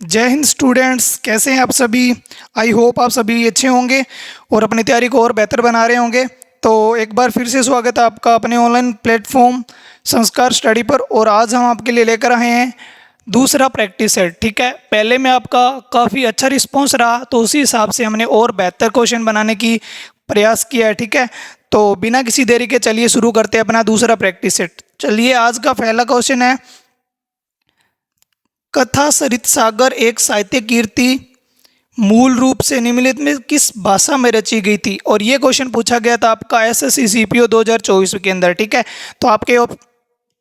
जय हिंद स्टूडेंट्स, कैसे हैं आप सभी। आई होप आप सभी अच्छे होंगे और अपनी तैयारी को और बेहतर बना रहे होंगे। तो एक बार फिर से स्वागत है आपका अपने ऑनलाइन प्लेटफॉर्म संस्कार स्टडी पर। और आज हम आपके लिए लेकर आए हैं दूसरा प्रैक्टिस सेट। ठीक है, पहले में आपका काफ़ी अच्छा रिस्पॉन्स रहा, तो उसी हिसाब से हमने और बेहतर क्वेश्चन बनाने की प्रयास किया है। ठीक है, तो बिना किसी देरी के चलिए शुरू करते हैं अपना दूसरा प्रैक्टिस सेट। चलिए, आज का पहला क्वेश्चन है, कथा सरित सागर एक साहित्य कीर्ति मूल रूप से निम्नलिखित में किस भाषा में रची गई थी। और ये क्वेश्चन पूछा गया था आपका एसएससी सीपीओ 2024 के अंदर। ठीक है, तो आपके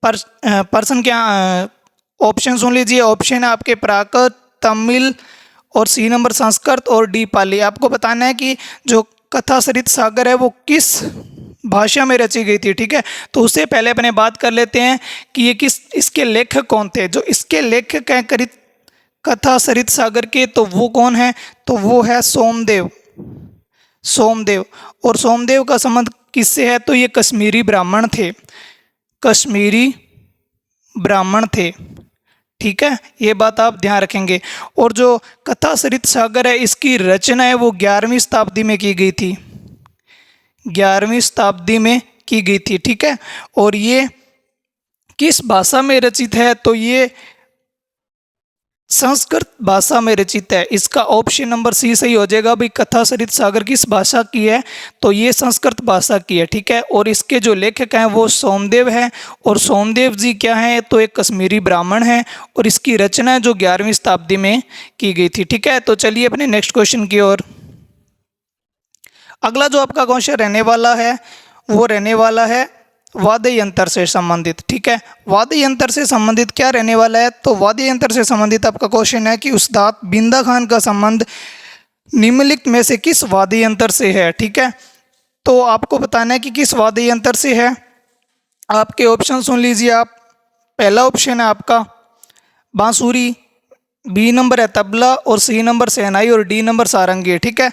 पर्सन क्या ऑप्शन सुन लीजिए। ऑप्शन है आपके प्राकृत, तमिल और सी नंबर संस्कृत और डी पाली। आपको बताना है कि जो कथा सरित सागर है वो किस भाषा में रची गई थी। ठीक है, तो उससे पहले अपने बात कर लेते हैं कि ये इसके लेखक कौन थे। जो इसके लेखक हैं कथा सरित सागर के, तो वो कौन है, तो वो है सोमदेव। और सोमदेव का संबंध किससे है, तो ये कश्मीरी ब्राह्मण थे। ठीक है, ये बात आप ध्यान रखेंगे। और जो कथा सरित सागर है, इसकी रचना है वो 11वीं शताब्दी में की गई थी। 11वीं शताब्दी में की गई थी। ठीक है, और ये किस भाषा में रचित है, तो ये संस्कृत भाषा में रचित है। इसका ऑप्शन नंबर सी सही हो जाएगा। भाई, कथा सरित सागर किस भाषा की है, तो ये संस्कृत भाषा की है। ठीक है, और इसके जो लेखक हैं वो सोमदेव हैं। और सोमदेव जी क्या हैं, तो एक कश्मीरी ब्राह्मण हैं। और इसकी रचना जो 11वीं शताब्दी में की गई थी। ठीक है, तो चलिए अपने नेक्स्ट क्वेश्चन की ओर। अगला जो आपका क्वेश्चन रहने वाला है वो रहने वाला है वाद्य यंत्र से संबंधित। ठीक है, वाद्य यंत्र से संबंधित क्या रहने वाला है, तो वाद्य यंत्र से संबंधित आपका क्वेश्चन है कि उस्ताद बिंदा खान का संबंध निम्नलिखित में से किस वाद्य यंत्र से है। ठीक है, तो आपको बताना है कि किस वाद्य यंत्र से है। आपके ऑप्शन सुन लीजिए आप। पहला ऑप्शन है आपका बांसुरी, बी नंबर है तबला और सी नंबर शहनाई और डी नंबर सारंगी। ठीक है,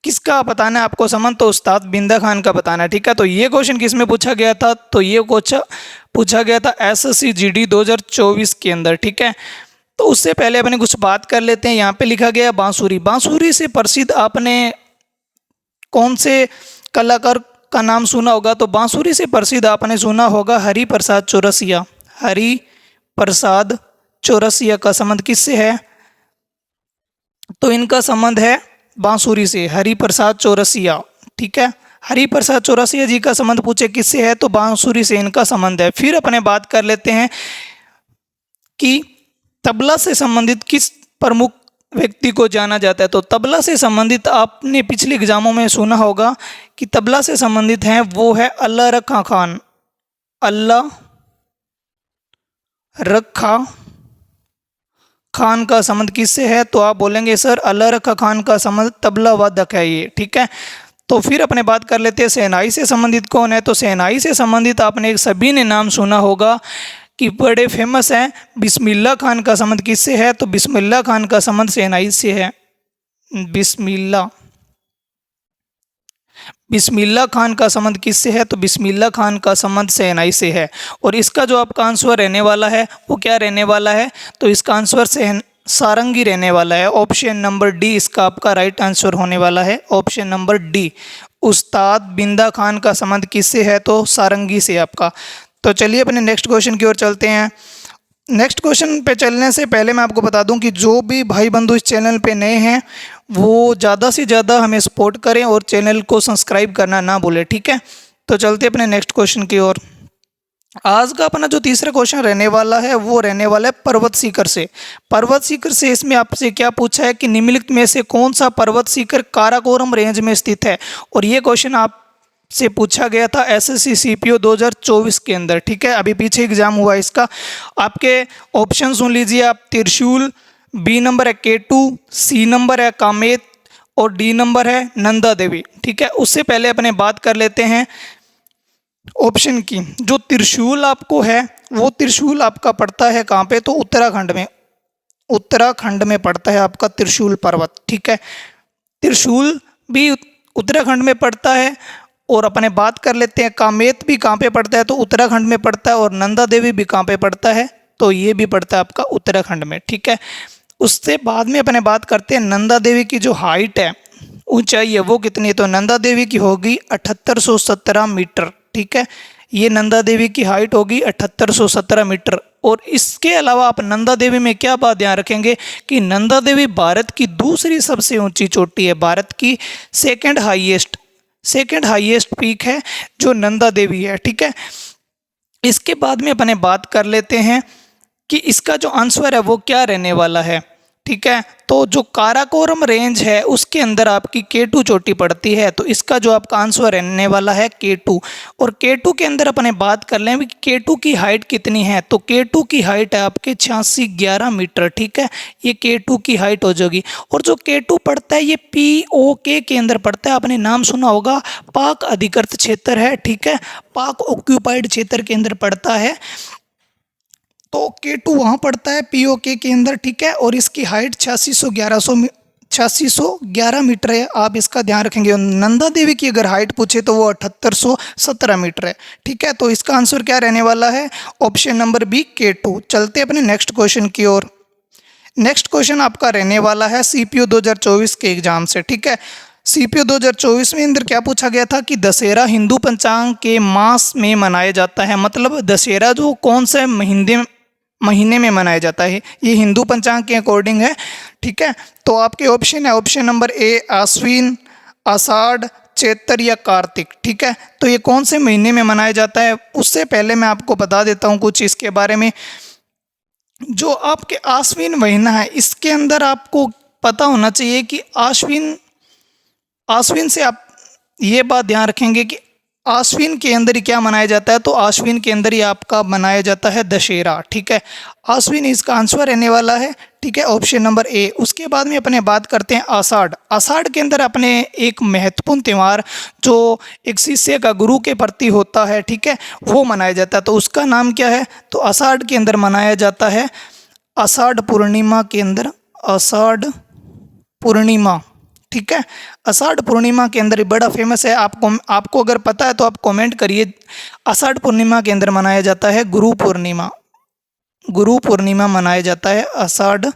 किसका बताना है आपको संबंध, तो उस्ताद बिंदा खान का बताना है। ठीक है, तो ये क्वेश्चन किस में पूछा गया था, तो ये क्वेश्चन पूछा गया था एसएससी जीडी 2024 के अंदर। ठीक है, तो उससे पहले अपने कुछ बात कर लेते हैं। यहाँ पे लिखा गया बांसुरी। बांसुरी से प्रसिद्ध आपने कौन से कलाकार का नाम सुना होगा, तो बांसुरी से प्रसिद्ध आपने सुना होगा हरि प्रसाद चौरसिया। हरि प्रसाद चौरसिया का संबंध किससे है, तो इनका संबंध है बांसुरी से, हरि प्रसाद चौरसिया। ठीक है, हरि प्रसाद चौरसिया जी का संबंध पूछे किससे है, तो बांसुरी से इनका संबंध है। फिर अपने बात कर लेते हैं कि तबला से संबंधित किस प्रमुख व्यक्ति को जाना जाता है। तो तबला से संबंधित आपने पिछले एग्जामों में सुना होगा कि तबला से संबंधित हैं वो है अल्लाह रखा खान। अल्लाह रखा खान का संबंध किससे है, तो आप बोलेंगे सर अल्लाह रखा खान का संबंध तबला वादक है ये। ठीक है, तो फिर अपने बात कर लेते हैं शहनाई से संबंधित कौन है। तो शहनाई से संबंधित आपने सभी ने नाम सुना होगा कि बड़े फेमस हैं, बिस्मिल्लाह खान का संबंध किससे है, तो बिस्मिल्लाह खान का संबंध शहनाई से है। बिस्मिल्लाह खान का संबंध किससे है, तो बिस्मिल्लाह खान का संबंध शहनाई से है। और इसका जो आपका आंसर रहने वाला है वो क्या रहने वाला है, तो इसका आंसर सारंगी रहने वाला है। ऑप्शन नंबर डी इसका आपका राइट आंसर होने वाला है। ऑप्शन नंबर डी, उस्ताद बिंदा खान का संबंध किससे है, तो सारंगी से आपका। तो चलिए अपने नेक्स्ट क्वेश्चन की ओर चलते हैं। नेक्स्ट क्वेश्चन पे चलने से पहले मैं आपको बता दूं कि जो भी भाई बंधु इस चैनल पे नए हैं वो ज़्यादा से ज़्यादा हमें सपोर्ट करें और चैनल को सब्सक्राइब करना ना भूलें। ठीक है, तो चलते अपने नेक्स्ट क्वेश्चन की ओर। आज का अपना जो तीसरा क्वेश्चन रहने वाला है वो रहने वाला है पर्वत शिखर से। पर्वत शिखर से इसमें आपसे क्या पूछा है कि निम्नलिखित में से कौन सा पर्वत शिखर काराकोरम रेंज में स्थित है। और ये क्वेश्चन आप से पूछा गया था एसएससी सीपीओ 2024 के अंदर। ठीक है, अभी पीछे एग्जाम हुआ इसका। आपके ऑप्शन सुन लीजिए आप। त्रिशूल, बी नंबर है केटू, सी नंबर है कामेत और डी नंबर है नंदा देवी। ठीक है, उससे पहले अपने बात कर लेते हैं ऑप्शन की। जो त्रिशूल आपको है वो त्रिशूल आपका पड़ता है कहाँ पे, तो उत्तराखंड में पड़ता है आपका त्रिशूल पर्वत। ठीक है, त्रिशूल भी उत्तराखंड में पड़ता है। और अपने बात कर लेते हैं कामेत भी कहाँ पे पड़ता है, तो उत्तराखंड में पड़ता है। और नंदा देवी भी कहाँ पे पड़ता है, तो ये भी पड़ता है आपका उत्तराखंड में, ठीक है। उससे बाद में अपने बात करते हैं नंदा देवी की जो हाइट है, ऊंचाई है, वो कितनी है। तो नंदा देवी की होगी 7817 मीटर, ठीक है। ये नंदा देवी की हाइट होगी 7817 मीटर। और इसके अलावा आप नंदा देवी में क्या बात ध्यान रखेंगे कि नंदा देवी भारत की दूसरी सबसे ऊंची चोटी है, भारत की सेकंड हाईएस्ट पीक है जो नंदा देवी है, ठीक है। इसके बाद में अपने बात कर लेते हैं कि इसका जो आंसर है वो क्या रहने वाला है, ठीक है। तो जो काराकोरम रेंज है उसके अंदर आपकी K2 चोटी पड़ती है, तो इसका जो आपका आंसर रहने वाला है K2। और K2 के अंदर अपने बात कर लें कि K2 की हाइट कितनी है, तो K2 की हाइट है आपके 8611 मीटर, ठीक है। ये K2 की हाइट हो जाएगी। और जो K2 पड़ता है ये POK के अंदर पड़ता है, आपने नाम सुना होगा, पाक अधिकृत क्षेत्र है, ठीक है, पाक ऑक्यूपाइड क्षेत्र के अंदर पड़ता है। तो K2 वहाँ पड़ता है POK के अंदर, ठीक है। और इसकी हाइट 8611 मीटर है, आप इसका ध्यान रखेंगे। नंदा देवी की अगर हाइट पूछे तो वो 7817 मीटर है, ठीक है। तो इसका आंसर क्या रहने वाला है, ऑप्शन नंबर बी K2। चलते अपने नेक्स्ट क्वेश्चन की ओर। नेक्स्ट क्वेश्चन आपका रहने वाला है CPU 2024 के एग्जाम से, ठीक है। CPU 2024 में अंदर क्या पूछा गया था कि दशहरा हिंदू पंचांग के मास में मनाया जाता है, मतलब दशहरा जो कौन से महीने में मनाया जाता है, ये हिंदू पंचांग के अकॉर्डिंग है, ठीक है। तो आपके ऑप्शन है, ऑप्शन नंबर ए आश्विन, आषाढ़, चैत्र या कार्तिक, ठीक है। तो ये कौन से महीने में मनाया जाता है, उससे पहले मैं आपको बता देता हूँ कुछ इसके बारे में। जो आपके आश्विन महीना है इसके अंदर आपको पता होना चाहिए कि आश्विन से आप ये बात ध्यान रखेंगे कि आश्विन के अंदर ही क्या मनाया जाता है, तो आश्विन के अंदर ही आपका मनाया जाता है दशहरा, ठीक है। आश्विन इसका आंसर रहने वाला है, ठीक है, ऑप्शन नंबर ए। उसके बाद में अपने बात करते हैं आषाढ़। आषाढ़ के अंदर अपने एक महत्वपूर्ण त्यौहार जो एक शिष्य का गुरु के प्रति होता है, ठीक है, वो मनाया जाता है। तो उसका नाम क्या है, तो आषाढ़ के अंदर मनाया जाता है आषाढ़ पूर्णिमा के अंदर, आषाढ़ पूर्णिमा, ठीक है। आषाढ़ पूर्णिमा के अंदर बड़ा फेमस है, आपको अगर पता है तो आप कमेंट करिए। आषाढ़ पूर्णिमा के अंदर मनाया जाता है गुरु पूर्णिमा मनाया जाता है आषाढ़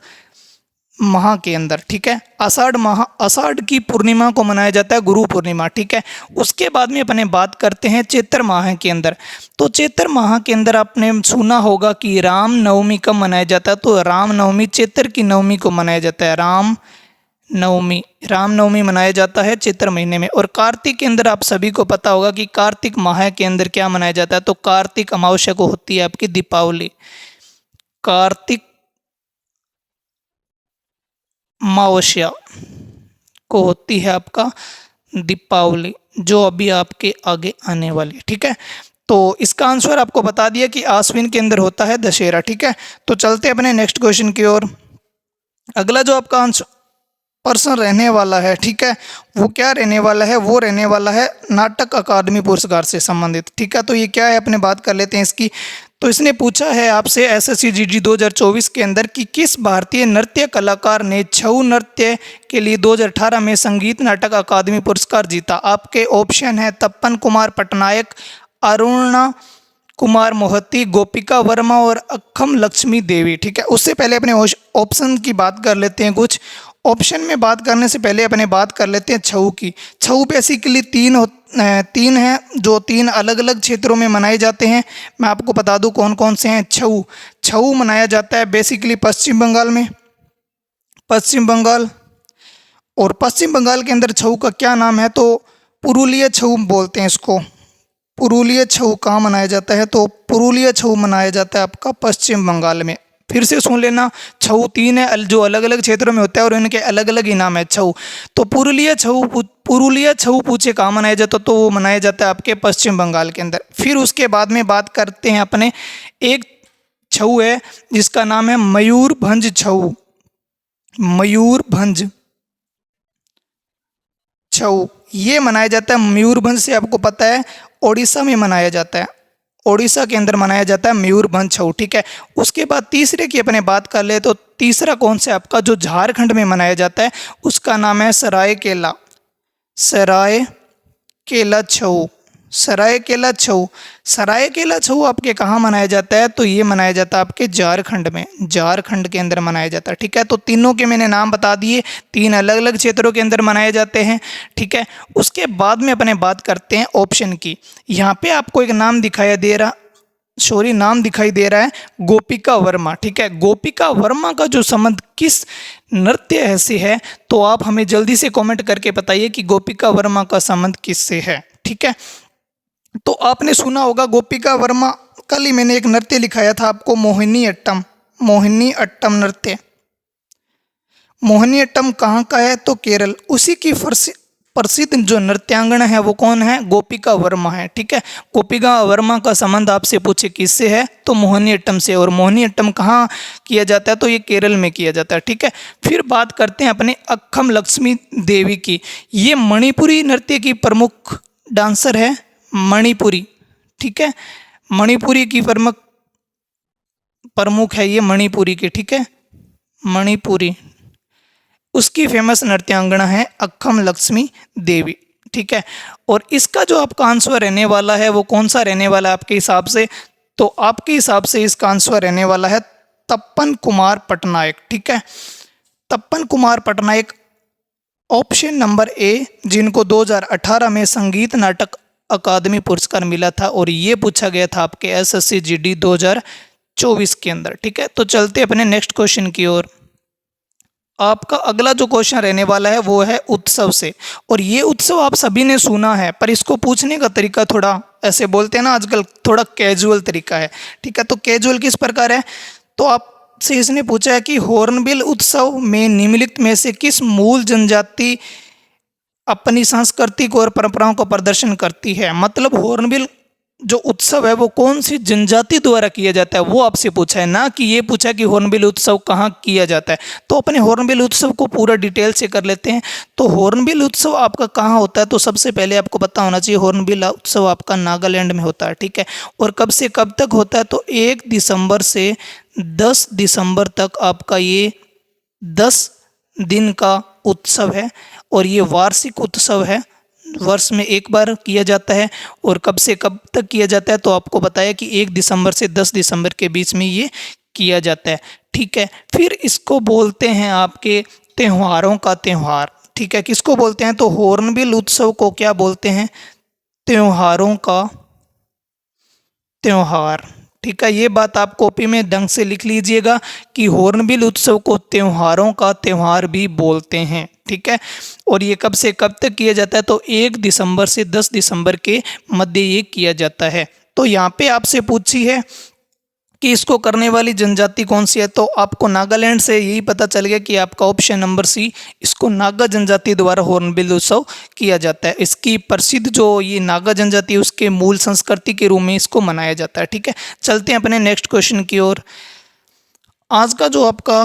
माह के अंदर, ठीक है। आषाढ़ की पूर्णिमा को मनाया जाता है गुरु पूर्णिमा, ठीक है। उसके बाद में अपने बात करते हैं चैत्र माह के अंदर। तो चैत्र माह के अंदर आपने सुना होगा कि राम नवमी कब मनाया जाता है, तो रामनवमी चैत्र की नवमी को मनाया जाता है, रामनवमी मनाया जाता है चैत्र महीने में। और कार्तिक के अंदर आप सभी को पता होगा कि कार्तिक माह के अंदर क्या मनाया जाता है, तो कार्तिक अमावस्या को होती है आपकी दीपावली, कार्तिक अमावस्या को होती है आपका दीपावली, जो अभी आपके आगे आने वाली है, ठीक है। तो इसका आंसर आपको बता दिया कि आश्विन के अंदर होता है दशहरा, ठीक है। तो चलते अपने नेक्स्ट क्वेश्चन की ओर। अगला जो आपका आंसर पर्सन रहने वाला है, ठीक है, वो क्या रहने वाला है, वो रहने वाला है नाटक अकादमी पुरस्कार से संबंधित, ठीक है। तो ये क्या है, अपने बात कर लेते हैं इसकी। तो इसने पूछा है आपसे SSC GD 2024 के अंदर कि किस भारतीय नृत्य कलाकार ने छऊ नृत्य के लिए 2018 में संगीत नाटक अकादमी पुरस्कार जीता। आपके ऑप्शन है तपन कुमार पटनायक, अरुणा कुमार मोहती, गोपिका वर्मा और अक्खम लक्ष्मी देवी, ठीक है। उससे पहले अपने ऑप्शन की बात कर लेते हैं। कुछ ऑप्शन में बात करने से पहले अपने बात कर लेते हैं छऊ की। छऊ बेसिकली तीन हैं जो तीन अलग अलग क्षेत्रों में मनाए जाते हैं। मैं आपको बता दूं कौन कौन से हैं। छऊ मनाया जाता है बेसिकली पश्चिम बंगाल में, पश्चिम बंगाल। और पश्चिम बंगाल के अंदर छऊ का क्या नाम है, तो पुरुलिया छऊ बोलते हैं इसको। पुरुलिया छऊ कहाँ मनाया जाता है, तो पुरुलिया छऊ मनाया जाता है आपका पश्चिम बंगाल में। फिर से सुन लेना, छऊ तीन है जो अलग अलग क्षेत्रों में होता है और इनके अलग अलग ही नाम है छऊ। तो पुरुलिया छऊ पूछे कहाँ मनाया जाता, तो वो मनाया जाता है आपके पश्चिम बंगाल के अंदर। फिर उसके बाद में बात करते हैं अपने एक छऊ है जिसका नाम है मयूरभंज छऊ, मयूरभंज छऊ ये मनाया जाता है मयूरभंज से, आपको पता है ओडिशा में मनाया जाता है, ओडिशा के अंदर मनाया जाता है मयूरभंज छऊ, ठीक है। उसके बाद तीसरे की अपने बात कर ले तो तीसरा कौन सा आपका जो झारखंड में मनाया जाता है उसका नाम है सरायकेला छऊ, सरायकेला छऊ। सरायकेला छऊ आपके कहाँ मनाया जाता है? तो ये मनाया जाता है आपके झारखंड में, झारखंड के अंदर मनाया जाता है। ठीक है, तो तीनों के मैंने नाम बता दिए, 3 अलग अलग क्षेत्रों के अंदर मनाए जाते हैं। ठीक है, उसके बाद में अपने बात करते हैं ऑप्शन की। यहाँ पे आपको एक नाम दिखाई दे रहा है गोपिका वर्मा। ठीक है, गोपिका वर्मा का जो संबंध किस नृत्य से है, तो आप हमें जल्दी से कमेंट करके बताइए कि गोपिका वर्मा का संबंध किससे है। ठीक है, तो आपने सुना होगा गोपिका वर्मा, कल ही मैंने एक नृत्य लिखाया था आपको, मोहिनी अट्टम। मोहिनी अट्टम नृत्य, मोहिनी अट्टम कहाँ का है? तो केरल। उसी की प्रसिद्ध जो नृत्यांगना है वो कौन है? गोपिका वर्मा है। ठीक है, गोपिका वर्मा का संबंध आपसे पूछे किससे है? तो मोहिनी अट्टम से। और मोहिनी अट्टम कहाँ किया जाता है? तो ये केरल में किया जाता है। ठीक है, फिर बात करते हैं अपने अक्खम लक्ष्मी देवी की। ये मणिपुरी नृत्य की प्रमुख डांसर है, मणिपुरी। ठीक है, मणिपुरी की प्रमुख है ये मणिपुरी के। ठीक है, मणिपुरी, उसकी फेमस नृत्यांगना है अक्खम लक्ष्मी देवी। ठीक है, और इसका जो आपका आंसर रहने वाला है वो कौन सा रहने वाला है आपके हिसाब से? तो आपके हिसाब से इसका आंसर रहने वाला है तपन कुमार पटनायक। ठीक है, Tapan Kumar Patnaik option number A, जिनको 2018 में संगीत नाटक अकादमी पुरस्कार मिला था, और ये पूछा गया था आपके एसएससी जीडी 2024 के अंदर। ठीक है, तो चलते अपने नेक्स्ट क्वेश्चन की ओर। आपका अगला जो क्वेश्चन रहने वाला है वो है उत्सव से। और ये उत्सव आप सभी ने सुना है, पर इसको पूछने का तरीका थोड़ा ऐसे बोलते हैं ना आजकल, थोड़ा कैजुअल तरीका है। ठीक है, तो कैजुअल किस प्रकार है? तो आपसे इसने पूछा है कि हॉर्नबिल उत्सव में निम्नलिखित में से किस मूल जनजाति अपनी सांस्कृतिक और परंपराओं का प्रदर्शन करती है? मतलब हॉर्नबिल जो उत्सव है वो कौन सी जनजाति द्वारा किया जाता है, वो आपसे पूछा है, ना कि ये पूछा कि हॉर्नबिल उत्सव कहाँ किया जाता है। तो अपने हॉर्नबिल उत्सव को पूरा डिटेल से कर लेते हैं। तो हॉर्नबिल उत्सव आपका कहाँ होता है? तो सबसे पहले आपको पता होना चाहिए हॉर्नबिल उत्सव आपका नागालैंड में होता है। ठीक है, और कब से कब तक होता है? तो 1 दिसंबर से 10 दिसंबर तक आपका ये 10 दिन का उत्सव है, और ये वार्षिक उत्सव है, वर्ष में एक बार किया जाता है। और कब से कब तक किया जाता है? तो आपको बताया कि 1 दिसंबर से 10 दिसंबर के बीच में ये किया जाता है। ठीक है, फिर इसको बोलते हैं आपके त्योहारों का त्योहार। ठीक है, किसको बोलते हैं? तो हॉर्नबिल उत्सव को क्या बोलते हैं? त्योहारों का त्योहार। ठीक है, ये बात आप कॉपी में ढंग से लिख लीजिएगा कि हॉर्नबिल उत्सव को त्योहारों का त्योहार भी बोलते हैं। ठीक है, और ये कब से कब तक किया जाता है? तो 1 दिसंबर से 10 दिसंबर के मध्य ये किया जाता है। तो यहाँ पे आपसे पूछी है कि इसको करने वाली जनजाति कौन सी है, तो आपको नागालैंड से यही पता चल गया कि आपका ऑप्शन नंबर सी, इसको नागा जनजाति द्वारा हॉर्नबिल उत्सव किया जाता है। इसकी प्रसिद्ध जो ये नागा जनजाति है उसके मूल संस्कृति के रूप में इसको मनाया जाता है। ठीक है, चलते हैं अपने नेक्स्ट क्वेश्चन की ओर। आज का जो आपका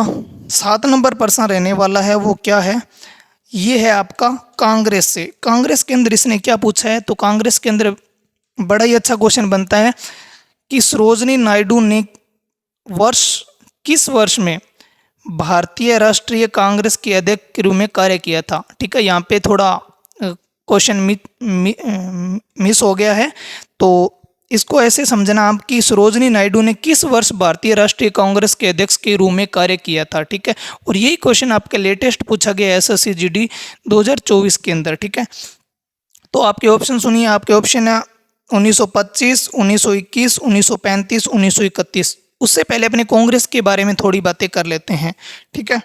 7 नंबर प्रश्न रहने वाला है वो क्या है? ये है आपका कांग्रेस से। कांग्रेस के अंदर इसने क्या पूछा है? तो कांग्रेस के अंदर बड़ा ही अच्छा क्वेश्चन बनता है कि सरोजिनी नायडू ने किस वर्ष में भारतीय राष्ट्रीय कांग्रेस के अध्यक्ष के रूप में कार्य किया था? ठीक है, यहाँ पे थोड़ा क्वेश्चन मिस हो गया है, तो इसको ऐसे समझना आप कि सरोजिनी नायडू ने किस वर्ष भारतीय राष्ट्रीय कांग्रेस के अध्यक्ष के रूप में कार्य किया था। ठीक है, और यही क्वेश्चन आपके लेटेस्ट पूछा गया एसएससी जीडी 2024 के अंदर। ठीक है, तो आपके ऑप्शन सुनिए। आपके ऑप्शन है 1925, 1921, 1935, 1931। उससे पहले अपने कांग्रेस के बारे में थोड़ी बातें कर लेते हैं। ठीक है,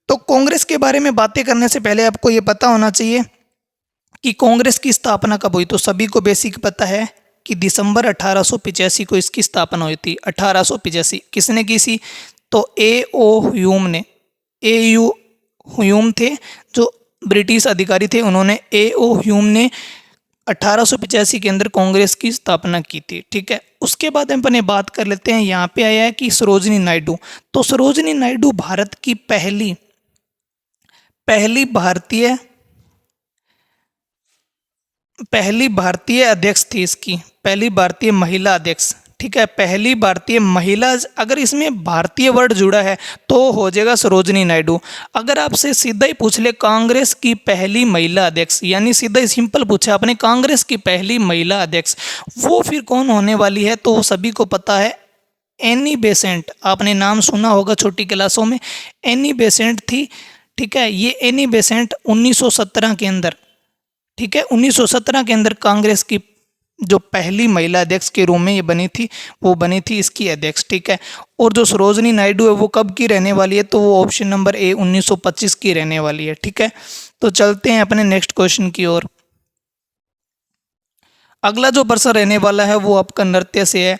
तो कांग्रेस के बारे में बातें करने से पहले आपको ये पता होना चाहिए कि कांग्रेस की स्थापना कब हुई। तो सभी को बेसिक पता है कि दिसंबर 1885 को इसकी स्थापना हुई थी। 1885 किसने की थी? तो ए.ओ. ह्यूम थे जो ब्रिटिश अधिकारी थे, उन्होंने ए.ओ. ह्यूम ने 1885 के अंदर कांग्रेस की स्थापना की थी। ठीक है, उसके बाद हम अपने बात कर लेते हैं, यहाँ पे आया है कि सरोजिनी नायडू। तो सरोजिनी नायडू भारत की पहली भारतीय अध्यक्ष थी, इसकी पहली भारतीय महिला अध्यक्ष। ठीक है, पहली भारतीय महिला, अगर इसमें भारतीय वर्ड जुड़ा है तो हो जाएगा सरोजनी नायडू। अगर आपसे सीधा ही पूछ ले कांग्रेस की पहली महिला अध्यक्ष, यानी सीधा ही सिंपल पूछा आपने कांग्रेस की पहली महिला अध्यक्ष, वो फिर कौन होने वाली है, तो सभी को पता है एनी बेसेंट। आपने नाम सुना होगा छोटी क्लासों में, एनी बेसेंट थी। ठीक है, ये एनी बेसेंट 1917 के अंदर, ठीक है, 1917 के अंदर कांग्रेस की जो पहली महिला अध्यक्ष के रूप में ये बनी थी, वो बनी थी इसकी अध्यक्ष। ठीक है, और जो सरोजनी नायडू है वो कब की रहने वाली है, तो वो ऑप्शन नंबर ए 1925 की रहने वाली है। ठीक है, तो चलते हैं अपने नेक्स्ट क्वेश्चन की ओर। अगला जो प्रश्न रहने वाला है वो आपका नृत्य से है।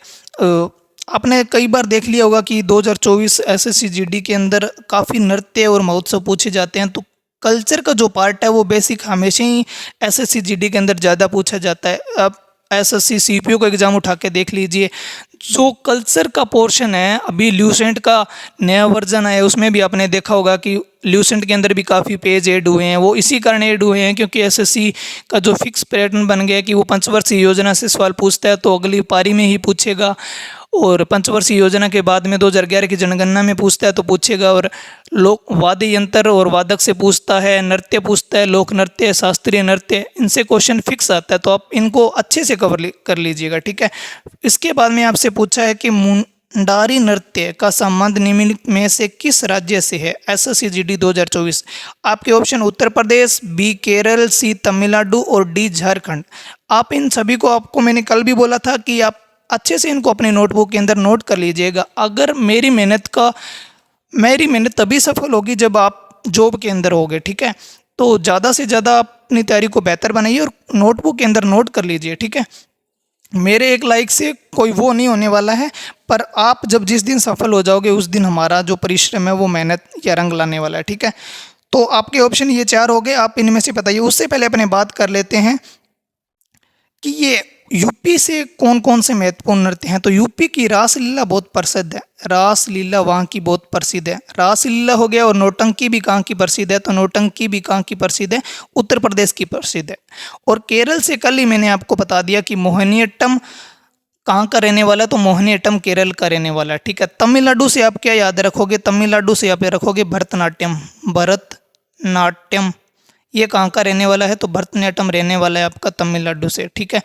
आपने कई बार देख लिया होगा कि 2024 एसएससी जीडी के अंदर काफ़ी नृत्य और महोत्सव पूछे जाते हैं, तो कल्चर का जो पार्ट है वो बेसिक हमेशा ही एसएससी जीडी के अंदर ज़्यादा पूछा जाता है। आप एसएससी सीपीओ का एग्ज़ाम उठा के देख लीजिए, जो कल्चर का पोर्शन है, अभी ल्यूसेंट का नया वर्जन है, उसमें भी आपने देखा होगा कि ल्यूसेंट के अंदर भी काफ़ी पेज ऐड हुए हैं। वो इसी कारण ऐड हुए हैं क्योंकि एसएससी का जो फिक्स पैटर्न बन गया कि वो पंचवर्षीय योजना से सवाल पूछता है तो अगली पारी में ही पूछेगा, और पंचवर्षीय योजना के बाद में 2011 की जनगणना में पूछता है तो पूछेगा, और लोक वाद्य यंत्र और वादक से पूछता है, नृत्य पूछता है, लोक नृत्य, शास्त्रीय नृत्य, इनसे क्वेश्चन फिक्स आता है, तो आप इनको अच्छे से कवर कर लीजिएगा। ठीक है, इसके बाद में आपसे पूछा है कि मुंडारी नृत्य का संबंध निम्नलिखित में से किस राज्य से है, एसएससी जीडी 2024। आपके ऑप्शन उत्तर प्रदेश, बी केरल, सी तमिलनाडु और डी झारखंड। आप इन सभी को, आपको मैंने कल भी बोला था कि आप अच्छे से इनको अपने नोटबुक के अंदर नोट कर लीजिएगा। अगर मेरी मेहनत तभी सफल होगी जब आप जॉब के अंदर होगे। ठीक है, तो ज़्यादा से ज़्यादा अपनी तैयारी को बेहतर बनाइए और नोटबुक के अंदर नोट कर लीजिए। ठीक है, मेरे एक लाइक से कोई वो नहीं होने वाला है, पर आप जब जिस दिन सफल हो जाओगे उस दिन हमारा जो परिश्रम है वो मेहनत या रंग लाने वाला है। ठीक है, तो आपके ऑप्शन ये 4 हो गए, आप इनमें से बताइए। उससे पहले अपने बात कर लेते हैं कि ये यूपी से कौन कौन से महत्वपूर्ण नृत्य हैं। तो यूपी की रासलीला बहुत प्रसिद्ध है, रासलीला वहाँ की बहुत प्रसिद्ध है। रासलीला हो गया, और नौटंकी भी कहाँ की प्रसिद्ध है, तो नौटंकी भी कहाँ की प्रसिद्ध है, उत्तर प्रदेश की प्रसिद्ध है। और केरल से कल ही मैंने आपको बता दिया कि मोहिनीअट्टम कहाँ का रहने वाला है, तो मोहिनीअट्टम केरल का रहने वाला है। ठीक है, तमिलनाडु से आप क्या याद रखोगे, तमिलनाडु से आप रखोगे भरतनाट्यम। भरतनाट्यम ये कहाँ का रहने वाला है, तो भरतनाट्यम रहने वाला है आपका तमिलनाडु से। ठीक है,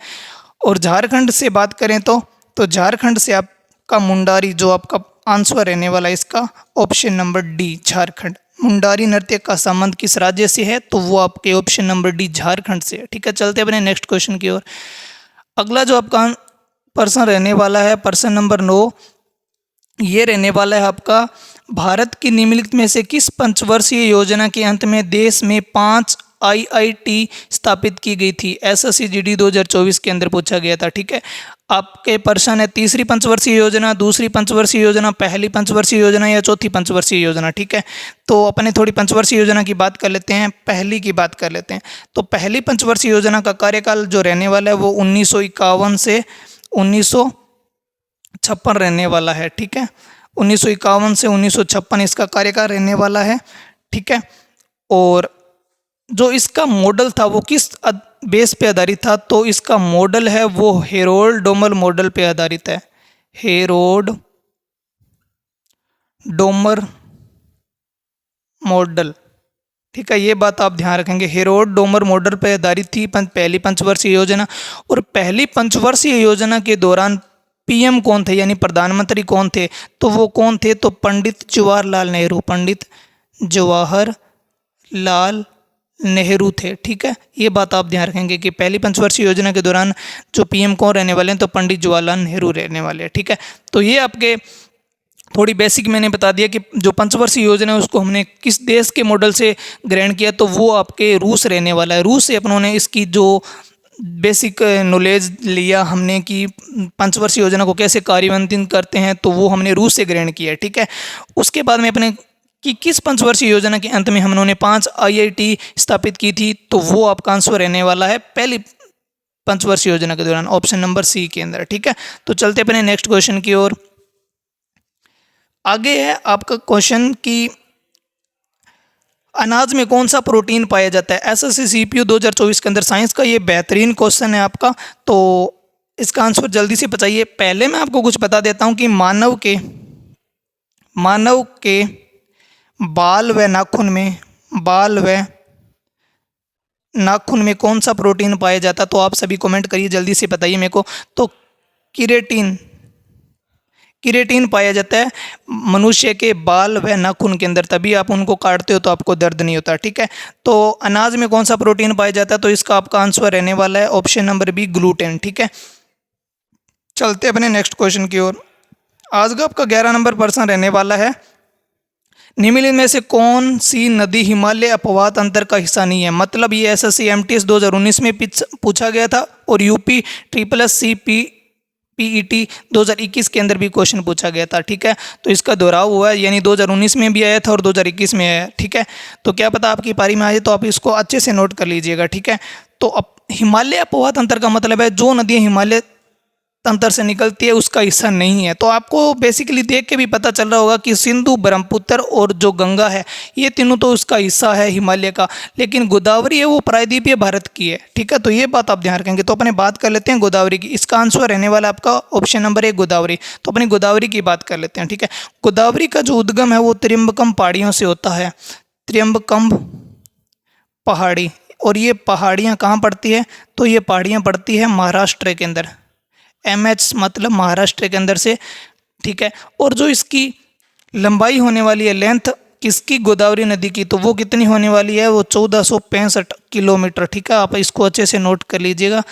और झारखंड से बात करें तो झारखंड से आपका मुंडारी, जो आपका आंसर रहने वाला है इसका option number D Jharkhand. Mundari नृत्य का संबंध किस राज्य से है, तो वो आपके ऑप्शन नंबर डी झारखंड से है। ठीक है, चलते अपने नेक्स्ट क्वेश्चन की ओर। अगला जो आपका प्रश्न रहने वाला है, प्रश्न नंबर 9, ये रहने वाला है आपका, भारत की निम्नलिखित में से किस पंचवर्षीय योजना के अंत में देश में 5 आईआईटी स्थापित की गई थी, एसएससी जीडी 2024 के अंदर पूछा गया था। ठीक है, आपके प्रश्न है तीसरी पंचवर्षीय योजना, दूसरी पंचवर्षीय योजना, पहली पंचवर्षीय योजना या चौथी पंचवर्षीय योजना। ठीक है, तो अपने थोड़ी पंचवर्षीय योजना की बात कर लेते हैं, पहली की बात कर लेते हैं। तो पहली पंचवर्षीय योजना का कार्यकाल जो रहने वाला है वो 1951 से 1956 रहने वाला है। ठीक है, 1951 से 1956 इसका कार्यकाल रहने वाला है। ठीक है, और जो इसका मॉडल था वो किस बेस पे आधारित था, तो इसका मॉडल है वो हेरोल्ड डोमर मॉडल पे आधारित है। Harold Domar model. ठीक है, ये बात आप ध्यान रखेंगे, हेरोल्ड डोमर मॉडल पे आधारित थी पहली पंचवर्षीय योजना। और पहली पंचवर्षीय योजना के दौरान पीएम कौन थे, यानी प्रधानमंत्री कौन थे, तो वो कौन थे, तो पंडित जवाहरलाल नेहरू। पंडित जवाहरलाल नेहरू थे। ठीक है, ये बात आप ध्यान रखेंगे कि पहली पंचवर्षीय योजना के दौरान जो पीएम कौन रहने वाले हैं, तो पंडित जवाहरलाल नेहरू रहने वाले हैं। ठीक है, तो ये आपके थोड़ी बेसिक मैंने बता दिया कि जो पंचवर्षीय योजना है उसको हमने किस देश के मॉडल से ग्रहण किया, तो वो आपके रूस रहने वाला है। रूस से अपनों ने इसकी जो बेसिक नॉलेज लिया हमने कि पंचवर्षीय योजना को कैसे कार्यान्वित करते हैं, तो वो हमने रूस से ग्रहण किया है। ठीक है, उसके बाद में अपने कि किस पंचवर्षीय योजना के अंत में हम उन्होंने 5 आईआईटी स्थापित की थी, तो वो आपका आंसर रहने वाला है पहली पंचवर्षीय योजना के दौरान, ऑप्शन नंबर सी के अंदर। ठीक है, तो चलते अपने नेक्स्ट क्वेश्चन की ओर। आगे है आपका क्वेश्चन कि अनाज में कौन सा प्रोटीन पाया जाता है। एसएससी सीपीयू 2024 के अंदर साइंस का ये बेहतरीन क्वेश्चन है आपका। तो इसका आंसर जल्दी से बताइए। पहले मैं आपको कुछ बता देता हूँ कि मानव के बाल व नाखून में कौन सा प्रोटीन पाया जाता है? तो आप सभी कमेंट करिए, जल्दी से बताइए मेरे को। तो किरेटिन पाया जाता है मनुष्य के बाल व नाखून के अंदर, तभी आप उनको काटते हो तो आपको दर्द नहीं होता, ठीक है। तो अनाज में कौन सा प्रोटीन पाया जाता है? तो इसका आपका आंसर रहने वाला है ऑप्शन नंबर बी, ग्लूटेन, ठीक है। चलते अपने नेक्स्ट क्वेश्चन की ओर। आज का आपका 11 नंबर प्रश्न रहने वाला है, निम्नलिखित में से कौन सी नदी हिमालय अपवाद अंतर का हिस्सा नहीं है? मतलब ये एसएससी एमटीएस 2019 में पूछा गया था और यूपी ट्रिपल सी पीईटी 2021 के अंदर भी क्वेश्चन पूछा गया था, ठीक है। तो इसका दोहराव हुआ है, यानी 2019 में भी आया था और 2021 में आया है, ठीक है। तो क्या पता आपकी पारी में आ जाए, तो आप इसको अच्छे से नोट कर लीजिएगा, ठीक है। तो अब हिमालय अपवाद अंतर का मतलब है जो नदियाँ हिमालय अंतर से निकलती है उसका हिस्सा नहीं है। तो आपको बेसिकली देख के भी पता चल रहा होगा कि सिंधु, ब्रह्मपुत्र और जो गंगा है ये तीनों तो उसका हिस्सा है हिमालय का, लेकिन गोदावरी है वो प्रायद्वीपीय भारत की है, ठीक है। तो ये बात आप ध्यान रखेंगे। तो अपने बात कर लेते हैं गोदावरी की। इसका आंसर रहने वाला आपका ऑप्शन नंबर 1, गोदावरी। तो अपनी गोदावरी की बात कर लेते हैं, ठीक है। गोदावरी का जो उद्गम है वो त्र्यंबकम पहाड़ियों से होता है, त्र्यंबकम पहाड़ी। और ये पहाड़ियाँ कहाँ पड़ती है? तो ये पहाड़ियाँ पड़ती है महाराष्ट्र के अंदर, MH मतलब महाराष्ट्र के अंदर से, ठीक है। और जो इसकी लंबाई होने वाली है, लेंथ किसकी? गोदावरी नदी की, तो वो कितनी होने वाली है? वो 1465 किलोमीटर, ठीक है। आप इसको अच्छे से नोट कर लीजिएगा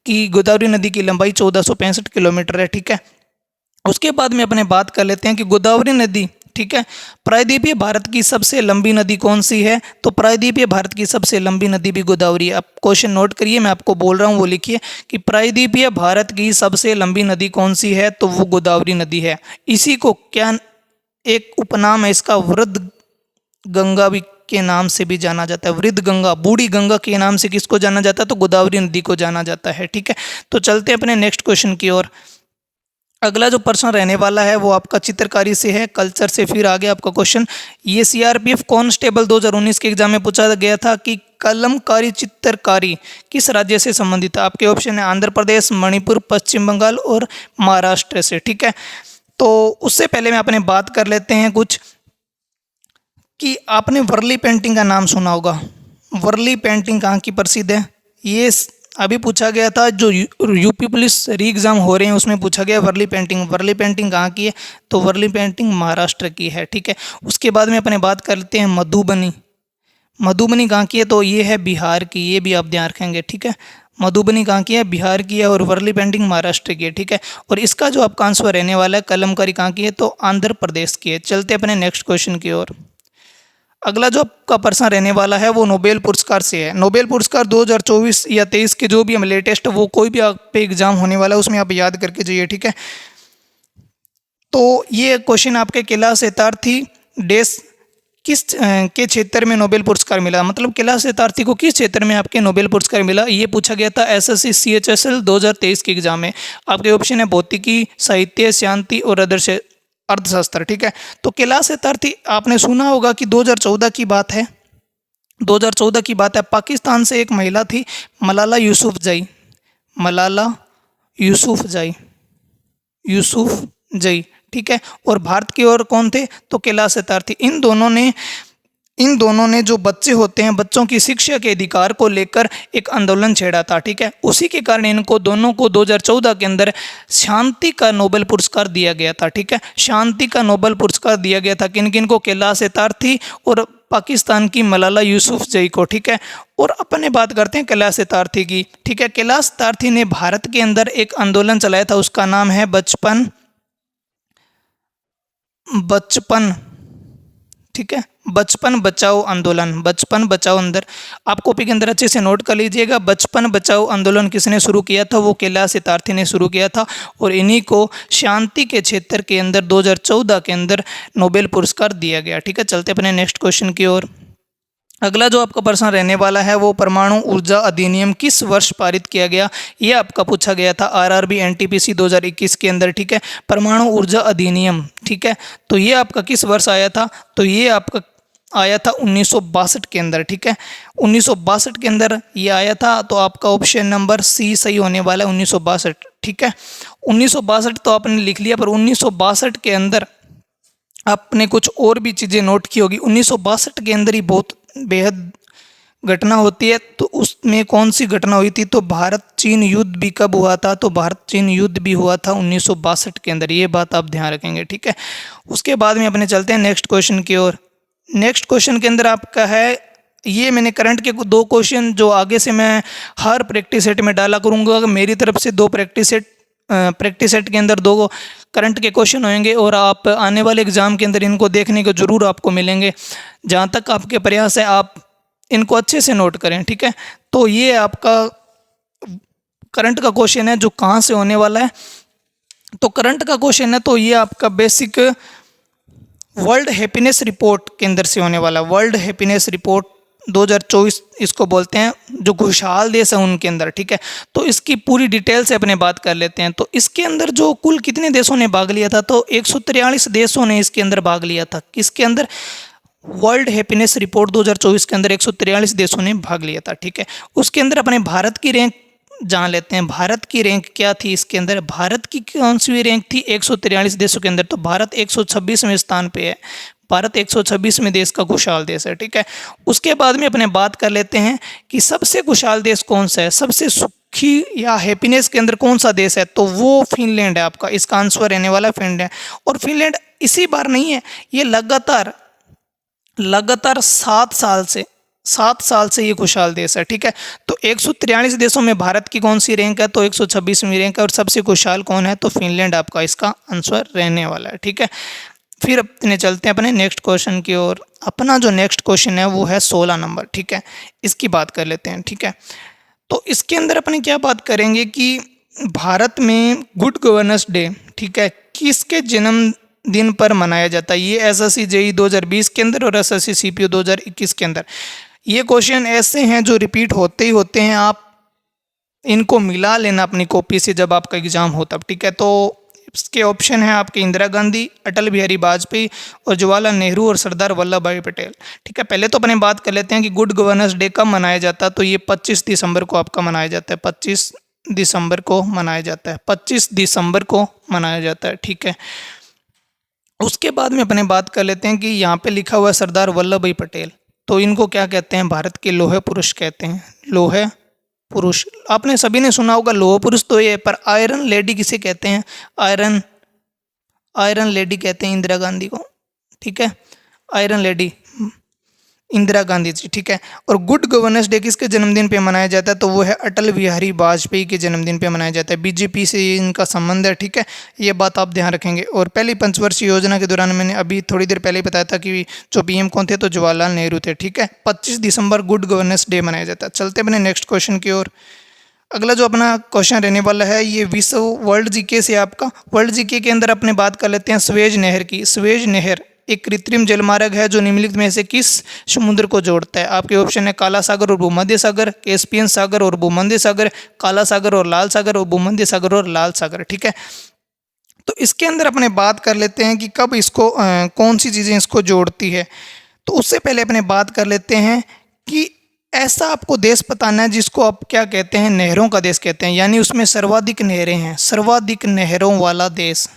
कि गोदावरी नदी की लंबाई 1465 किलोमीटर है, ठीक है। उसके बाद में अपने बात कर लेते हैं कि गोदावरी नदी, ठीक है, प्रायद्वीपीय भारत की सबसे लंबी नदी कौन सी है? तो प्रायद्वीपीय भारत की सबसे लंबी नदी भी गोदावरी है। आप क्वेश्चन नोट करिए, मैं आपको बोल रहा हूँ वो लिखिए कि प्रायद्वीपीय भारत की सबसे लंबी नदी कौन सी है? तो वो गोदावरी नदी है। इसी को क्या एक उपनाम है इसका, वृद्ध गंगा भी के नाम से भी जाना जाता है। वृद्ध गंगा, बूढ़ी गंगा के नाम से किसको जाना जाता है? तो गोदावरी नदी को जाना जाता है, ठीक है। तो चलते हैं अपने नेक्स्ट क्वेश्चन की ओर। अगला जो प्रश्न रहने वाला है वो आपका चित्रकारी से है, कल्चर से फिर आगे आपका क्वेश्चन। ये सीआरपीएफ कांस्टेबल 2019 के एग्जाम में पूछा गया था कि कलमकारी चित्रकारी किस राज्य से संबंधित है? आपके ऑप्शन है आंध्र प्रदेश, मणिपुर, पश्चिम बंगाल और महाराष्ट्र से, ठीक है। तो उससे पहले मैं अपने बात कर लेते हैं कुछ कि आपने वर्ली पेंटिंग का नाम सुना होगा। वर्ली पेंटिंग कहाँ की प्रसिद्ध है? ये अभी पूछा गया था, जो यूपी पुलिस री एग्ज़ाम हो रहे हैं उसमें पूछा गया वर्ली पेंटिंग कहाँ की है? तो वर्ली पेंटिंग महाराष्ट्र की है, ठीक है। उसके बाद में अपने बात करते हैं मधुबनी कहाँ की है? तो ये है बिहार की, ये भी आप ध्यान रखेंगे, ठीक है। मधुबनी कहाँ की है? बिहार की है। और वर्ली पेंटिंग महाराष्ट्र की है, ठीक है। और इसका जो आपका आंसर रहने वाला है कलमकारी कहाँ की है? तो आंध्र प्रदेश की है। चलते अपने नेक्स्ट क्वेश्चन की ओर। अगला जो आपका प्रश्न रहने वाला है वो नोबेल पुरस्कार से है। नोबेल पुरस्कार 2024 या 23 के जो भी हम लेटेस्ट, वो कोई भी आप पे एग्जाम होने वाला है उसमें आप याद करके जाइए, ठीक है। तो ये क्वेश्चन आपके कैलाश सत्यार्थी देश किस के क्षेत्र में नोबेल पुरस्कार मिला? मतलब कैलाश सत्यार्थी को किस क्षेत्र में आपके नोबेल पुरस्कार मिला? ये पूछा गया था एसएससी CHSL 2023 के एग्जाम में। आपके ऑप्शन है भौतिकी, साहित्य, शांति और अर्थशास्त्र, ठीक है। तो कैलाश सत्यार्थी आपने सुना होगा कि 2014 की बात है, 2014 की बात है। पाकिस्तान से एक महिला थी मलाला यूसुफजई, ठीक है। और भारत की ओर कौन थे? तो कैलाश सत्यार्थी। इन दोनों ने जो बच्चे होते हैं, बच्चों की शिक्षा के अधिकार को लेकर एक आंदोलन छेड़ा था, ठीक है। उसी के कारण इनको दोनों को 2014 के अंदर शांति का नोबेल पुरस्कार दिया गया था, ठीक है। शांति का नोबेल पुरस्कार दिया गया था किन किन को? कैलाश सत्यार्थी और पाकिस्तान की मलाला यूसुफजई को, ठीक है। और अपने बात करते हैं कैलाश सत्यार्थी की, ठीक है। कैलाश सत्यार्थी ने भारत के अंदर एक आंदोलन चलाया था, उसका नाम है बचपन, ठीक है, बचपन बचाओ आंदोलन। बचपन बचाओ अंदर आप कॉपी के अंदर अच्छे से नोट कर लीजिएगा। बचपन बचाओ आंदोलन किसने शुरू किया था? वो कैलाश सत्यार्थी ने शुरू किया था। और इन्हीं को शांति के क्षेत्र के अंदर 2014 के अंदर नोबेल पुरस्कार दिया गया, ठीक है। चलते अपने नेक्स्ट क्वेश्चन की ओर। अगला जो आपका प्रश्न रहने वाला है वो परमाणु ऊर्जा अधिनियम किस वर्ष पारित किया गया? ये आपका पूछा गया था RRB NTPC 2021 के अंदर, ठीक है। परमाणु ऊर्जा अधिनियम, ठीक है। तो ये आपका किस वर्ष आया था? तो ये आपका आया था 1962 के अंदर, ठीक है। 1962 के अंदर ये आया था, तो आपका ऑप्शन नंबर सी सही होने वाला है, 1962, ठीक है। 1962 तो आपने लिख लिया, पर 1962 के अंदर आपने कुछ और भी चीज़ें नोट की होगी। 1962 के अंदर ही बहुत बेहद घटना होती है, तो उसमें कौन सी घटना हुई थी? तो भारत चीन युद्ध भी कब हुआ था? तो भारत चीन युद्ध भी हुआ था 1962 के अंदर, ये बात आप ध्यान रखेंगे, ठीक है। उसके बाद में अपने चलते हैं नेक्स्ट क्वेश्चन की ओर। नेक्स्ट क्वेश्चन के अंदर आपका है, ये मैंने करंट के 2 क्वेश्चन जो आगे से मैं हर प्रैक्टिस सेट में डाला करूँगा, मेरी तरफ से 2 प्रैक्टिस सेट के अंदर 2 करंट के क्वेश्चन होंगे, और आप आने वाले एग्जाम के अंदर इनको देखने को जरूर आपको मिलेंगे। जहाँ तक आपके प्रयास है, आप इनको अच्छे से नोट करें, ठीक है। तो ये आपका करंट का क्वेश्चन है जो कहाँ से होने वाला है। तो करंट का क्वेश्चन है, तो ये आपका बेसिक वर्ल्ड हैप्पीनेस रिपोर्ट के अंदर से होने वाला। वर्ल्ड हैप्पीनेस रिपोर्ट 2024 इसको बोलते हैं, जो खुशहाल देश है उनके अंदर, ठीक है। तो इसकी पूरी डिटेल से अपने बात कर लेते हैं। तो इसके अंदर जो कुल कितने देशों ने भाग लिया था? तो 143 देशों ने इसके अंदर भाग लिया था। किसके अंदर? वर्ल्ड हैप्पीनेस रिपोर्ट 2024 के अंदर 143 देशों ने भाग लिया था, ठीक है। उसके अंदर अपने भारत की रैंक जान लेते हैं। भारत की रैंक क्या थी इसके अंदर? भारत की कौन सी रैंक थी 143 देशों के अंदर? तो भारत 126वें स्थान पे है। भारत 126वें देश का खुशहाल देश है, ठीक है। उसके बाद में अपने बात कर लेते हैं कि सबसे खुशहाल देश कौन सा है, सबसे सुखी या हैप्पीनेस के अंदर कौन सा देश है? तो वो फिनलैंड है आपका। इसका आंसर रहने वाला फिनलैंड है। और फिनलैंड इसी बार नहीं है, ये लगातार 7 साल से ये खुशहाल देश है, ठीक है। तो 143 देशों में भारत की कौन सी रैंक है? तो 126वीं रैंक है। और सबसे खुशहाल कौन है? तो फिनलैंड आपका इसका आंसर रहने वाला है, ठीक है। फिर अपने चलते हैं अपने नेक्स्ट क्वेश्चन की ओर। अपना जो नेक्स्ट क्वेश्चन है वो है 16 नंबर, ठीक है। इसकी बात कर लेते हैं, ठीक है। तो इसके अंदर अपने क्या बात करेंगे कि भारत में गुड गवर्नेंस डे, ठीक है, किसके जन्मदिन पर मनाया जाता है? ये एसएससी जेईई 2020 के अंदर और एसएससी सीपीओ 2021 के अंदर। ये क्वेश्चन ऐसे हैं जो रिपीट होते ही होते हैं, आप इनको मिला लेना अपनी कॉपी से जब आपका एग्जाम हो तब, ठीक है। तो इसके ऑप्शन है आपके इंदिरा गांधी, अटल बिहारी वाजपेयी और जवाहरलाल नेहरू और सरदार वल्लभ भाई पटेल, ठीक है। पहले तो अपने बात कर लेते हैं कि गुड गवर्नेंस डे कब मनाया जाता है। तो ये 25 दिसंबर को आपका मनाया जाता है। 25 दिसंबर को मनाया जाता है। 25 दिसंबर को मनाया जाता है, ठीक है। उसके बाद में अपने बात कर लेते हैं कि यहाँ पे लिखा हुआ है सरदार वल्लभ भाई पटेल, तो इनको क्या कहते हैं? भारत के लोहे पुरुष कहते हैं। लोहे पुरुष आपने सभी ने सुना होगा, लोह पुरुष तो ये, पर आयरन लेडी किसे कहते हैं? आयरन लेडी कहते हैं इंदिरा गांधी को, ठीक है। आयरन लेडी इंदिरा गांधी जी, ठीक है। और गुड गवर्नेंस डे किसके जन्मदिन पे मनाया जाता है? तो वो है अटल बिहारी वाजपेयी के जन्मदिन पे मनाया जाता है। बीजेपी से इनका संबंध है, ठीक है। ये बात आप ध्यान रखेंगे। और पहली पंचवर्षीय योजना के दौरान मैंने अभी थोड़ी देर पहले ही बताया था कि जो पीएम कौन थे? तो जवाहरलाल नेहरू थे, ठीक है। 25 दिसंबर गुड गवर्नेंस डे मनाया जाता है। चलते अपने नेक्स्ट क्वेश्चन की ओर। अगला जो अपना क्वेश्चन रहने वाला है ये विश्व वर्ल्ड जीके से आपका। वर्ल्ड जीके के अंदर अपने बात कर लेते हैं स्वेज नहर की। स्वेज नहर एक कृत्रिम जलमार्ग है जो निम्नलिखित में से किस समुद्र को जोड़ता है? आपके ऑप्शन है काला सागर और भूमध्य सागर, कैस्पियन सागर और भूमध्य सागर, काला सागर और लाल सागर, और भूमध्य सागर और लाल सागर, ठीक है। तो इसके अंदर अपने बात कर लेते हैं कि कब इसको कौन सी चीज़ें इसको जोड़ती है। तो उससे पहले अपने बात कर लेते हैं कि ऐसा आपको देश बताना है जिसको आप क्या कहते हैं? नहरों का देश कहते हैं, यानी उसमें सर्वाधिक नहरें हैं। सर्वाधिक नहरों वाला देश,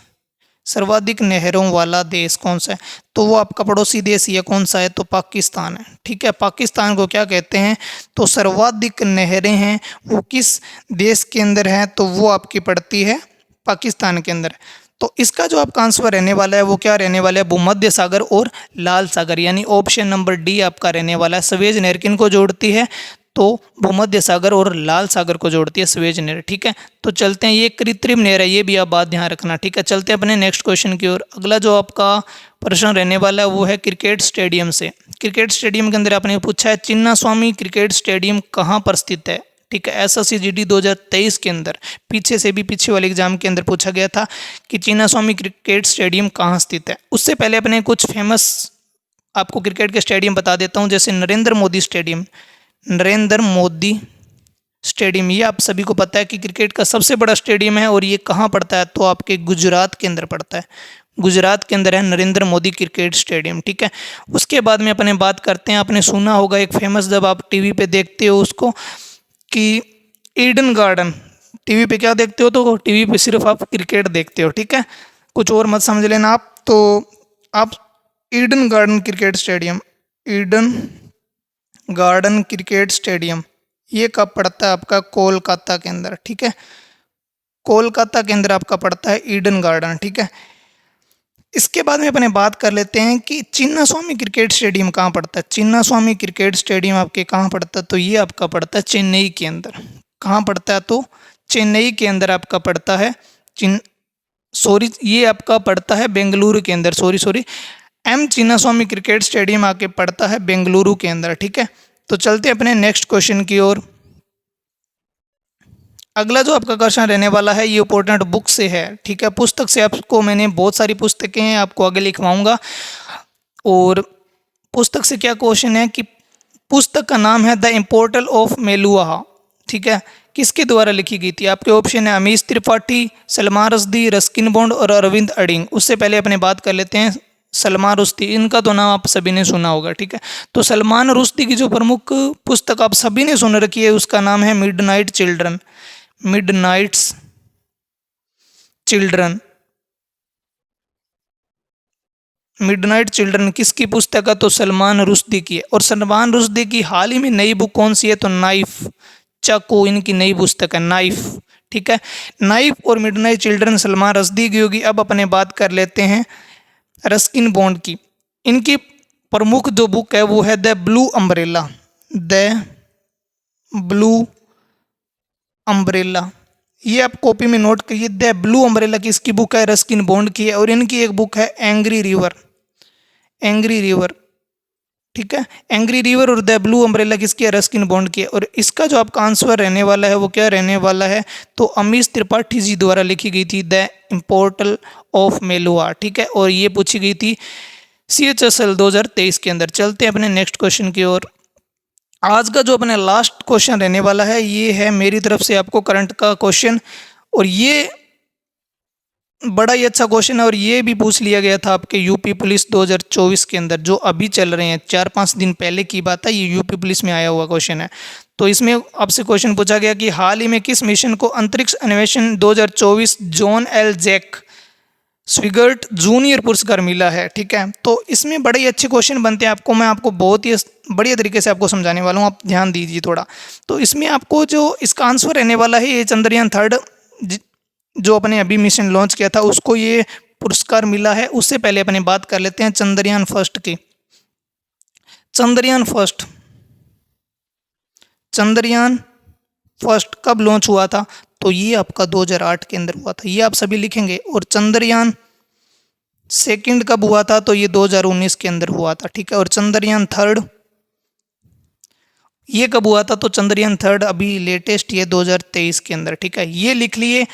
सर्वाधिक नहरों वाला देश कौन सा है? तो वो आपका पड़ोसी देश ये कौन सा है? तो पाकिस्तान है, ठीक है। पाकिस्तान को क्या कहते हैं? तो सर्वाधिक नहरें हैं वो किस देश के अंदर हैं? तो वो आपकी पड़ती है पाकिस्तान के अंदर। तो इसका जो आपका आंसर रहने वाला है वो क्या रहने वाला है? भूमध्य सागर और लाल सागर, यानी ऑप्शन नंबर डी आपका रहने वाला है। स्वेज नहर किन को जोड़ती है? तो भूमध्य सागर और लाल सागर को जोड़ती है स्वेज नहर, ठीक है। तो चलते हैं, ये कृत्रिम नहर है, ये भी आप बात ध्यान रखना, ठीक है। चलते हैं अपने नेक्स्ट क्वेश्चन की ओर। अगला जो आपका प्रश्न रहने वाला है वो है क्रिकेट स्टेडियम से। क्रिकेट स्टेडियम के अंदर आपने पूछा है चिन्ना स्वामी क्रिकेट स्टेडियम कहाँ पर स्थित है, ठीक है। एसएससी जीडी 2023 के अंदर पीछे से भी पीछे वाले एग्जाम के अंदर पूछा गया था कि चिन्ना स्वामी क्रिकेट स्टेडियम कहाँ स्थित है। उससे पहले अपने कुछ फेमस आपको क्रिकेट के स्टेडियम बता देता हूँ, जैसे नरेंद्र मोदी स्टेडियम। नरेंद्र मोदी स्टेडियम ये आप सभी को पता है कि क्रिकेट का सबसे बड़ा स्टेडियम है, और ये कहाँ पड़ता है? तो आपके गुजरात के अंदर पड़ता है। गुजरात के अंदर है नरेंद्र मोदी क्रिकेट स्टेडियम, ठीक है। उसके बाद में अपने बात करते हैं, आपने सुना होगा एक फेमस, जब आप टीवी पे देखते हो उसको, कि ईडन गार्डन, टीवी पे क्या देखते हो, तो टीवी पे सिर्फ आप क्रिकेट देखते हो, ठीक है, कुछ और मत समझ लेना आप। तो आप Eden garden cricket stadium, Eden garden cricket stadium, ये कब पड़ता है आपका, कोलकाता के अंदर, ठीक है, कोलकाता के अंदर आपका पड़ता है ईडन गार्डन, ठीक है। इसके बाद में अपने बात कर लेते हैं कि चिन्नास्वामी क्रिकेट स्टेडियम कहाँ पड़ता है। चिन्नास्वामी क्रिकेट स्टेडियम आपके कहाँ पड़ता है, तो ये आपका पड़ता है चेन्नई के अंदर। कहाँ पड़ता है, तो चेन्नई के अंदर आपका पड़ता है। ये आपका पड़ता है बेंगलुरु के अंदर, sorry, M Chinnaswamy cricket stadium आके पड़ता है बेंगलुरु के अंदर, ठीक है। तो चलते अपने नेक्स्ट क्वेश्चन की ओर। अगला जो आपका क्वेश्चन रहने वाला है ये इंपॉर्टेंट बुक से है, ठीक है, पुस्तक से। आपको मैंने बहुत सारी पुस्तकें हैं, आपको आगे लिखवाऊंगा। और पुस्तक से क्या क्वेश्चन है कि पुस्तक का नाम है द इम्पोर्टल ऑफ मेलुआ, ठीक है, किसके द्वारा लिखी गई थी। आपके ऑप्शन है अमीश त्रिपाठी, सलमान रुश्दी, रस्किन बॉन्ड और अरविंद अडिंग। उससे पहले अपने बात कर लेते हैं सलमान रुश्दी, इनका तो नाम आप सभी ने सुना होगा, ठीक है। तो सलमान रुश्दी की जो प्रमुख पुस्तक आप सभी ने सुन रखी है उसका नाम है midnight children, Midnights children. Midnight children किसकी पुस्तक है, तो सलमान रुश्दी की है। और सलमान रुश्दी की हाल ही में नई बुक कौन सी है, तो नाइफ, चाकू, इनकी नई पुस्तक है नाइफ, ठीक है। नाइफ और मिडनाइट चिल्ड्रन सलमान रुश्दी की होगी। अब अपने बात कर लेते हैं रस्किन बॉन्ड की। इनकी प्रमुख जो बुक है वो है the blue umbrella, the blue umbrella. ये आप कॉपी में नोट करिए, द ब्लू अम्ब्रेला किसकी बुक है, रस्किन बॉन्ड की है। और इनकी एक बुक है एंग्री रिवर, एंग्री रिवर, ठीक है। एंग्री रिवर और द ब्लू अम्ब्रेला किसकी है, रस्किन बॉन्ड की है। और इसका जो आपका आंसर रहने वाला है वो क्या रहने वाला है, तो अमीश त्रिपाठी जी द्वारा लिखी गई थी द इम्पोर्टल ऑफ मेलुआ, ठीक है। और ये पूछी गई थी CHSL 2023 के अंदर। चलते हैं अपने नेक्स्ट क्वेश्चन की ओर। आज का जो अपने लास्ट क्वेश्चन रहने वाला है ये है मेरी तरफ से आपको करंट का क्वेश्चन। और ये बड़ा ही अच्छा क्वेश्चन है, और ये भी पूछ लिया गया था आपके यूपी पुलिस 2024 के अंदर, जो अभी चल रहे हैं, 4-5 दिन पहले की बात है, ये यूपी पुलिस में आया हुआ क्वेश्चन है। तो इसमें आपसे क्वेश्चन पूछा गया कि हाल ही में किस मिशन को अंतरिक्ष अन्वेषण 2024 जॉन एल जैक स्विगर्ट जूनियर पुरस्कार मिला है, ठीक है। तो इसमें बड़े ही अच्छे क्वेश्चन बनते हैं, मैं आपको बहुत ही बढ़िया तरीके से आपको समझाने वाला हूँ, आप ध्यान दीजिए थोड़ा। तो इसमें आपको जो इसका आंसर रहने वाला है, ये चंद्रयान 3 जो अपने अभी मिशन लॉन्च किया था उसको ये पुरस्कार मिला है। उससे पहले अपने बात कर लेते हैं चंद्रयान 1 की। चंद्रयान 1 कब लॉन्च हुआ था, तो ये आपका 2008 के अंदर हुआ था, ये आप सभी लिखेंगे। और चंद्रयान 2 कब हुआ था, तो ये 2019 के अंदर हुआ था, ठीक है। और चंद्रयान 3 ये कब हुआ था, तो चंद्रयान 3 अभी लेटेस्ट ये 2023 के अंदर, ठीक है। ये लिख लिए,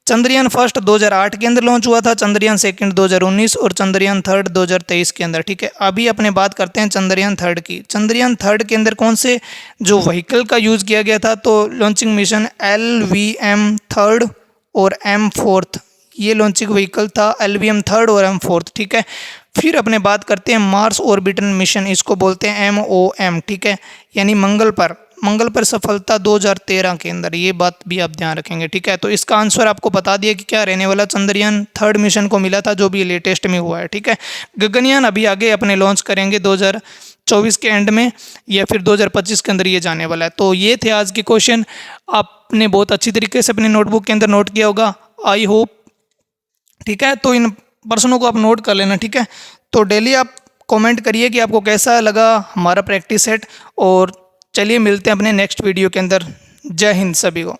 चंद्रयान 1 2008 के अंदर लॉन्च हुआ था, चंद्रयान 2 2019 और चंद्रयान 3 2023 के अंदर, ठीक है। अभी अपने बात करते हैं चंद्रयान 3 की। चंद्रयान 3 के अंदर कौन से जो व्हीकल का यूज़ किया गया था, तो लॉन्चिंग मिशन LVM 3 और M4, ये लॉन्चिंग व्हीकल था LVM 3 और M4, ठीक है। फिर अपने बात करते हैं मार्स ऑर्बिटर मिशन, इसको बोलते हैं MOM, ठीक है, यानी मंगल पर सफलता 2013 के अंदर, ये बात भी आप ध्यान रखेंगे, ठीक है। तो इसका आंसर आपको बता दिया कि क्या रहने वाला, चंद्रयान 3 मिशन को मिला था, जो भी लेटेस्ट में हुआ है, ठीक है। गगनयान अभी आगे अपने लॉन्च करेंगे 2024 के एंड में या फिर 2025 के अंदर ये जाने वाला है। तो ये थे आज के क्वेश्चन, आपने बहुत अच्छी तरीके से अपने नोटबुक के अंदर नोट किया होगा, आई होप, ठीक है। तो इन प्रश्नों को आप नोट कर लेना, ठीक है। तो डेली आप कमेंट करिए कि आपको कैसा लगा हमारा प्रैक्टिस सेट। और चलिए मिलते हैं अपने नेक्स्ट वीडियो के अंदर। जय हिंद सभी को।